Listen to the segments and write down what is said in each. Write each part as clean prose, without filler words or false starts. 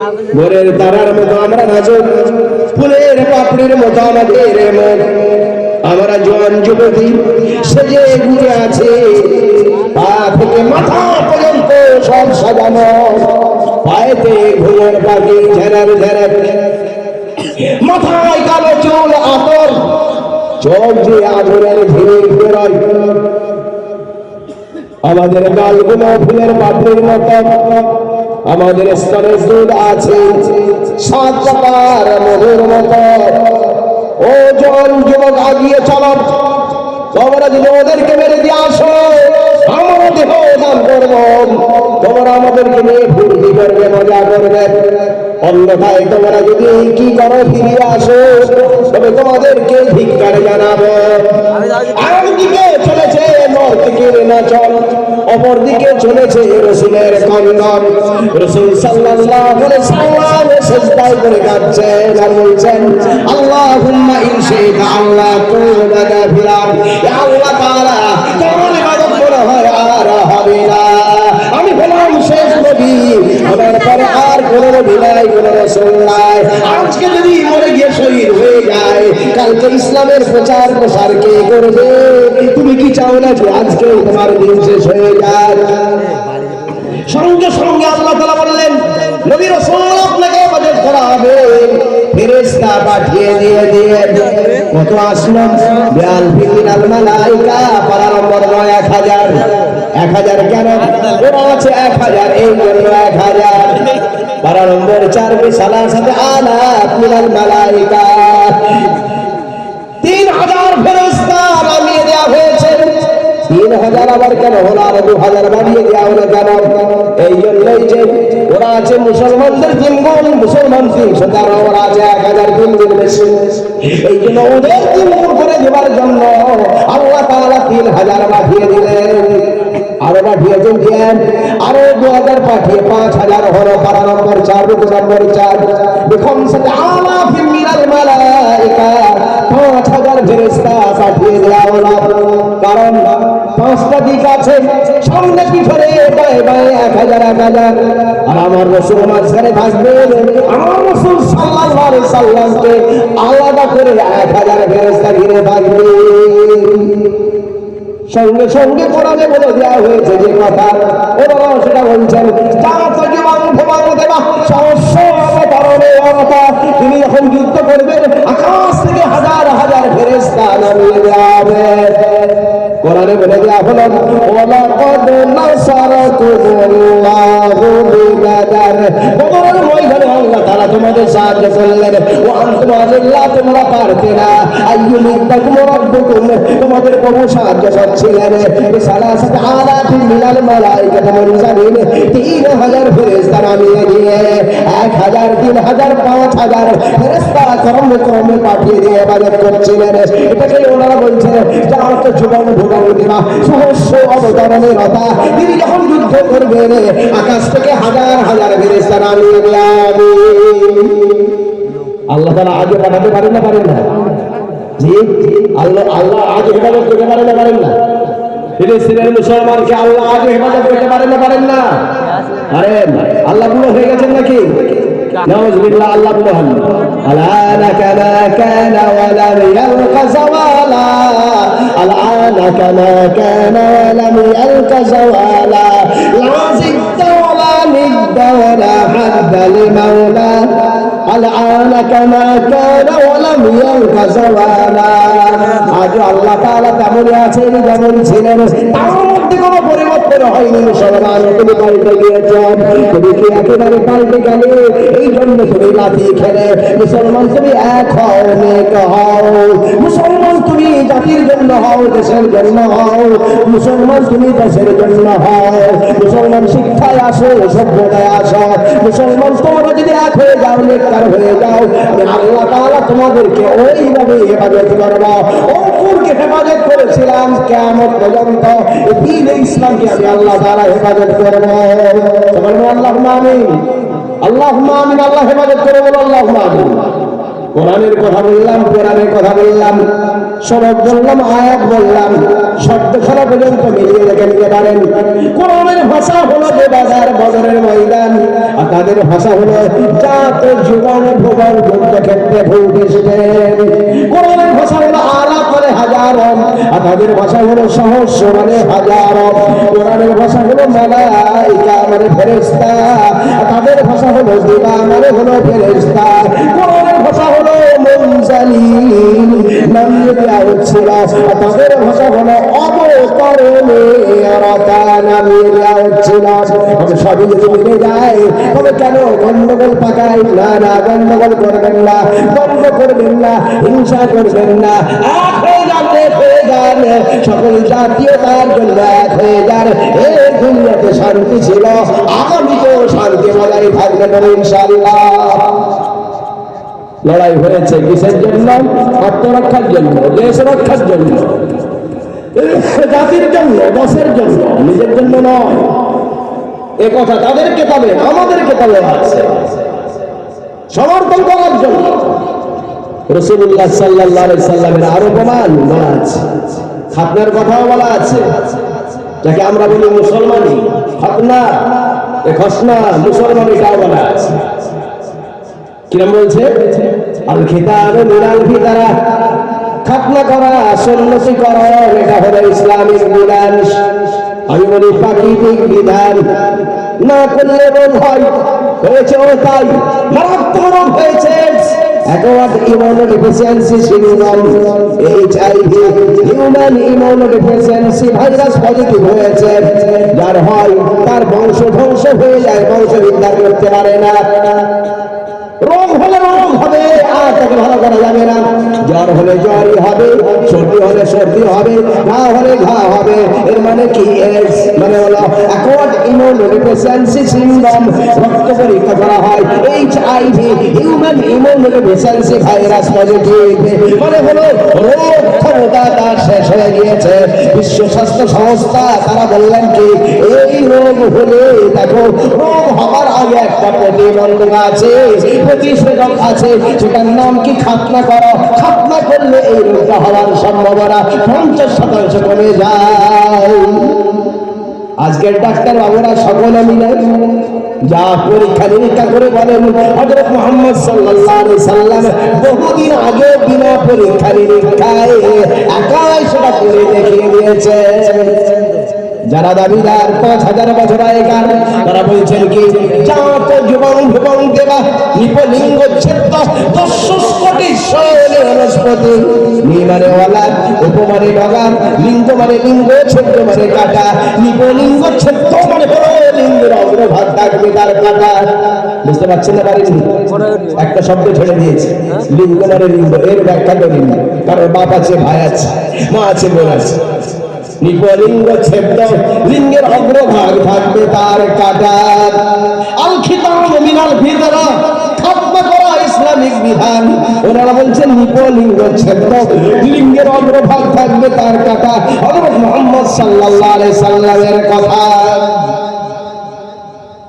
ভোরের তারার মতো আমরা নাচুক, ফুলের পাপড়ির মতো আমাদের মন। আমরা জোয়ান যুবতী সেজে ঘুরে আছে, পা থেকে মাথা পর্যন্ত সব সাজানো, পায়েতে ঘুমের পাখি ঝেরার ঝেরার, মাথায় কালো চুল আতর, চোখ দিয়ে আগুনের ঝিলিক বেরোয়। আমাদের গালগুলো ফুলের পাপড়ির মতো, আমাদের স্তরে দুধ আছে সাত পাতার মধুর মতো। ও জন যুবক আগিয়ে চলো, তোমরা যদি ওদেরকে মেরে দিয়ে আসো আমরা দেহ দান করব, তোমরা আমাদেরকে নিয়ে ফুর্তি করবে, মজা করবে। অন্যথায় তোমরা যদি কি করো ফিরিয়ে আসো, তবে তোমাদেরকে ধিক্কার জানাবো। একদিকে চলেছে নর্তকীর নাচন, অপর দিকে চলেছে রসুলের কন্দন। রসুল সাল্লাল্লাহু আলাইহি ওয়াসাল্লাম সিজদায় করে কাঁদছেন আর বলছেন, আল্লাহুম্মা ইনশিতা আল্লাহ তুবাদা ফিরান, ইয়া আল্লাহ তাআলা তোমার ইবাদত করা হয় আর হবে না। আমি হলাম শেষ নবী, আমার পরে আর কোন নবী নাই, কোন রাসূল নাই। আজকে যদি মরে গিয়ে শহীদ হয়ে যায়, কালকে ইসলামের প্রচার প্রসার কে করবে? তুমি কি চাও না যে আজকে তোমার দিন শেষ হয়ে যায়? সঙ্গে সঙ্গে আল্লাহ তাআলা বললেন, নবী রাসূল আপনাকে ইবাদত করা হবে, ফেরেশতা পাঠিয়ে দিয়ে কত আসলো বিআল ফিনাল মালাইকা, পারা নম্বর 1000 1000 কেন? ওরা আছে 1000, এই জন্য 1000। পারা নম্বর 4 বিসালাসাতে আলাফ মিনাল মালাইকা, 3000 ফেরেশতা নামিয়ে দেওয়া হয়েছে। 3000 আবার কেন হলো? আর 2000 বাড়িয়ে দেওয়া হলো কেন? এই জন্যই যে ওরা আছে মুসলমানদের 3 গুণ, মুসলমান 300, তারা ওরা আছে 1000 3 গুণ বেশি। এই জন্য ওদের 3 গুণ করে দেওয়ার জন্য আল্লাহ তাআলা 3000 পাঠিয়ে দিলেন। আরো পাঠিয়েছেন কেন? আরো 2000 পাঠিয়ে 5000 হলো। পারা নম্বর 4 নম্বর 4 বিখমসাতে আলাফিন মিনাল মালাইকা, 5000 ফেরেশতা পাঠিয়ে দেওয়া হলো। কারণ 5টা দিক আছে, সামনে পিছনে বায়ে বায়ে 1000 1000। আর আমার রাসূল মাঝখানে থাকবেন, আমার রাসূল সাল্লাল্লাহু আলাইহি সাল্লামকে আলাদা করে 1000 ফেরেশতা ঘিরে থাকবে। সঙ্গে সঙ্গে কোরআনে বলে দেওয়া হয়েছে যে কথা, ওরা সেটা বলছেন, তিনি যখন যুদ্ধ করবেন আকাশ থেকে 1000 1000 ফেরেশতা নামিয়ে দেওয়া হবে। কোরআনে বলে দেওয়া হলো, ওয়ালাকাদ নাসারাকুমুল্লাহু বিবাদার, বদরের ময়দানে আল্লাহ তাআলা তোমাদের সাহায্য করলেন। ওয়া আনতুম আযিল্লা, তোমরা পারতে না। আইয়ুমিদ্দাকুম রাব্বুকুম, তোমাদের প্রভু সাহায্য করছিলেন। বিসালাসাতি আলাফিন মিনাল মালাইকাতি মুনজালিন, 3000 ফেরেশতা নামিয়ে দিয়ে 1000 3000 5000 ফেরেশতা ক্রমে ক্রমে পাঠিয়ে দিয়ে ইবাদত করছিলেন। এটাকে ওনারা বলছেন যে আর্থ জীবন সহস্র অবতরণের কথা। তিনি যখন যুদ্ধ করবেন আকাশ থেকে 1000 1000 ফেরেশতা নামিয়ে দেওয়া। আল্লাহ তাআলা আগে পাঠাতে পারেন না? পারেন না? জি, আল্লাহ আগে হেফাজত করতে পারেন না? পারেন না? ফিলিস্তিনের মুসলমানকে আল্লাহ আগে হেফাজত করতে পারেন না? পারেন না? পারেন। আল্লাহ বুড়ো হয়ে গেছেন নাকি? নাউযুবিল্লাহ, আল্লাহ বুড়ো হন। আলানা কামা কানা ওয়া লাম ইয়ালকা যাওয়ালা, আলানা কামা কানা ওয়া লাম ইয়ালকা যাওয়ালা, লা জিদ্দা ওয়া লা নিদ্দা ওয়া লা হাদ্দা লিমাওলা, আলানা কামা কানা ওয়া লাম ইয়ালকা যাওয়ালা। আজ আল্লাহ তাআলা তেমনই আছেন যেমন ছিলেন, তার মধ্যে কোনো পরিবর্তন হয়নি। মুসলমান তুমি পাল্টে গিয়েছেন, তুমি কি একেবারে পাল্টে গেলে? এই জন্য তুমি লাথি খেলে। মুসলমান তুমি এক হও, নেক হও। মুসলমান তুমি জাতির জন্য হও, দেশের জন্য হও। মুসলমান তুমি দেশের জন্য হও। মুসলমান শিক্ষায় আসো, সভ্যতায় আসো। মুসলমান তোমরা যদি এক হয়ে যাও, নেককার হয়ে যাও, আল্লাহ তাআলা তোমাদেরকে ওইভাবে হেফাজত করবো। অপরকে হেফাজত করেছিলাম কিয়ামত পর্যন্ত, দ্বীন ইসলামকে আমি আল্লাহ তাআলা হেফাজত করবো। আল্লাহুম্মা আমিন, আল্লাহুম্মা আমিন। আল্লাহ হেফাজত করে বলো আল্লাহুম্মা আমিন। কোরআনের কথা বললাম, কোরআনের কথা বললাম, সবক বললাম, আয়াত বললাম, শব্দ খারাপ পর্যন্ত মিলিয়ে দেখে নিতে পারেন। কোরআনের ভাষা হলো যে বাজার বদরের ময়দান, আর তাদের ভাষা হলো জাত জীবন ভুবন ক্ষেত্রে ভূমিষ্ঠের। কোরআনের ভাষা হলো আলাপ মানে হাজার, আর তাদের ভাষা হলো সহস্র মানে হাজার। কোরআনের ভাষা হলো মালাইকা মানে ফেরেশতা, আর তাদের ভাষা হলো দিবা মানে হলো ফেরেশতা। কোরআনের ভাষা হলো মুনজালিন, নাম দেওয়া হচ্ছিল, আর তাদের ভাষা হলো অবতরণেরতা, নাম দেওয়া হচ্ছিল। তবে সবই যদি মিলে যায় তবে কেন গন্ডগোল পাকাই? না না, গন্ডগোল করবেন না, দ্বন্দ্ব করবেন না, হিংসা করবেন না। এক হয়ে যান, এক হয়ে যান, সকল জাতীয়তার জন্য এক হয়ে যান। এই দুনিয়াতে শান্তি ছিল, আগামীতেও শান্তি বজায় থাকবে না ইনশাআল্লাহ। লড়াই হয়েছে কিসের জন্য? আত্মরক্ষার জন্য, দেশ রক্ষার জন্য, জাতির জন্য, দেশের জন্য, নিজের জন্য নয়। এ কথা তাদের কেতাবে, আমাদের কেতাবে আছে, সমর্থন করার জন্য। রাসূলুল্লাহ সাল্লাল্লাহু আলাইহি সাল্লামের আরো প্রমাণ বলা আছে, খাতনার কথাও বলা আছে, যাকে আমরা বলি মুসলমানি। খাতনা এ খসনা মুসলমানিটাও বলা আছে। কিরম বলছে? আল খিতানু মিনাল ফিতরা, খাতনা করা, সন্ন্যাসীকরণ, এটা হলো ইসলামিক বিধান। আমি বলি প্রাকৃতিক বিধান, না করলে রোগ হয়, হয়েছে ও তাই, মারাত্মক রোগ হয়েছে। Acquired immunodeficiency syndrome, HIV, human immunodeficiency virus positive হয়েছে, যার হয় তার বংশ ধ্বংস হয়ে যায়, বংশ বিস্তার করতে পারে না। রোগ হলে রোগ হবে, আর তাকে ভালো করা যাবে না। জ্বর হলে জ্বরই হবে, সর্দি হলে সর্দি হবে, ঘা হলে ঘা হবে। এর মানে কি? এডস মানে হলো অ্যাকোয়ার্ড ইমিউনোডেফিসিয়েন্সি সিনড্রোম। রক্ত পরীক্ষা করা হয়, HIV, human immunodeficiency virus positive, মানে হলো রোগ ক্ষমতা তার শেষ হয়ে গিয়েছে। বিশ্ব স্বাস্থ্য সংস্থা তারা বললেন কি, এই রোগ হলে দেখো, রোগ হবার আগে একটা প্রতিবন্ধক আছে, প্রতিষেধক আছে, সেটার নাম কি? খাতনা করো। খাতনা করলে এই রোগটা হওয়ার সম্ভাবনা 50% কমে যায়। আজকের ডাক্তার বাবুরা সকলে মিলে যা পরীক্ষা নিরীক্ষা করে বলেন, হযরত মুহাম্মদ সাল্লাল্লাহু আলাইহি সাল্লাম বহুদিন আগে বিনা পরীক্ষা নিরীক্ষায় একাই সেটা করে দেখিয়ে দিয়েছে। যারা দাবিদার 5000 বছর আগেকার, তারা বলছেন কি, জাত জীবন ভুবন দেবা নিপলিঙ্গ ছেদ 10 কোটি শৈলে বনস্পতি, নিমানে ওয়ালা, উপমানে ডগা, লিঙ্গ মানে লিঙ্গ, ছেদ মানে কাটা, নিপলিঙ্গ ছেদ মানে হলো লিঙ্গের অগ্রভাগ থাকবে তার কাটা। বুঝতে পারছেন না? পারেন? একটা শব্দ ছেড়ে দিয়েছে, লিঙ্গ মানে লিঙ্গ, এর ব্যাখ্যা করিনি। কারণ বাপ আছে, ভাই আছে, মা আছে, বোন আছে। নিপলিঙ্গ ছেদ, লিঙ্গের অগ্রভাগ থাকবে তার কাটা। আল খিতানু মিনাল ফিতরা, খাতনা করা ইসলামিক বিধান। ওনারা বলছেন নিপলিঙ্গ ছেদ, লিঙ্গের অগ্রভাগ থাকবে তার কাটা। হযরত মুহাম্মদ সাল্লাল্লাহু আলাইহি সাল্লামের কথা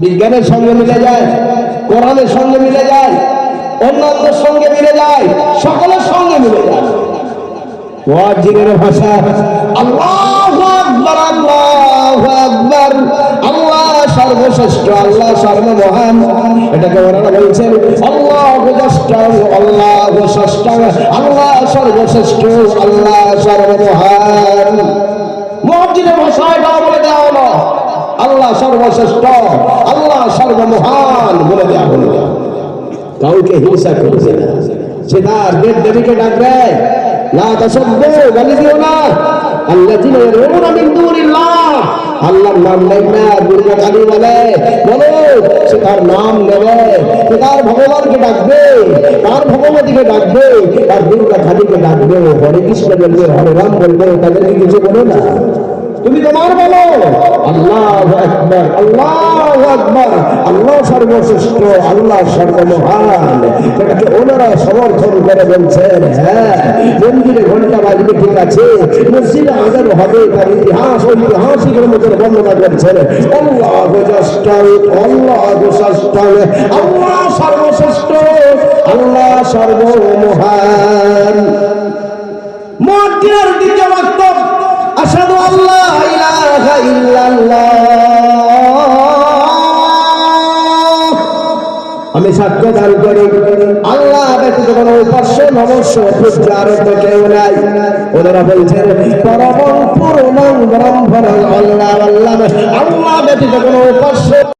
বিজ্ঞানের সঙ্গে মিলে যায়, কোরআনের সঙ্গে মিলে যায়, অন্যান্যের সঙ্গে মিলে যায়, সকলের সঙ্গে মিলে যায়। ওয়াজিরের ভাষা আল্লাহু আকবার, আল্লাহু আকবার, আল্লাহ সর্বশ্রেষ্ঠ, আল্লাহ সর্বমহান। এটাকে ওনারা বলছেন আল্লাহু দ্রষ্টাং, আল্লাহু স্রষ্টাং, আল্লাহ সর্বশ্রেষ্ঠ, আল্লাহ সর্বমহান। মুয়াজ্জিনের ভাষা এটা বলে দেওয়া হলো, আল্লাহ সর্বশ্রেষ্ঠ, আল্লাহ সর্বমহান বলে দেওয়া হলো। কাউকে হিংসা করছে না, সে তার দেব দেবীকে ডাকবে, লা তাসাব্বু, গালি দিও না। আল্লাযিনা ইয়াদউনা মিন দুনিল্লাহ, আল্লাহর নাম নেয় না, দুনিয়া গালি বলে, বলো সে তার নাম নেবে, সে তার ভগবানকে ডাকবে, তার ভগবতীকে ডাকবে, তার দুর্গা কালীকে ডাকবে, হরে কৃষ্ণ বলবে, হরে রাম বলবে, তাদেরকে কিছু বলো না। তুমি তোমার বলো আল্লাহু আকবার, আল্লাহু আকবার, আল্লাহ সর্বশ্রেষ্ঠ, আল্লাহ সর্বমহান। এটাকে ওনারা সমর্থন করে বলছেন, হ্যাঁ মন্দিরে ঘন্টা বাজবে ঠিক আছে, মসজিদে আজান হবে, তার ইতিহাস ঐতিহাসিকের মতো বর্ণনা করছেন। আল্লাহু জাস্টাল, আল্লাহু সাস্টাল, আল্লাহ সর্বশ্রেষ্ঠ, আল্লাহ সর্ব প্রদান করি। আল্লাহ ব্যতীত কোনো উপাস্য নমস্য পূজ্য আর কেউ নাই। ওনারা বলছেন পরমং পূর্ণং ব্রহ্মণং আল্লাহ আল্লাহ, আল্লাহ ব্যতীত কোনো উপাস্য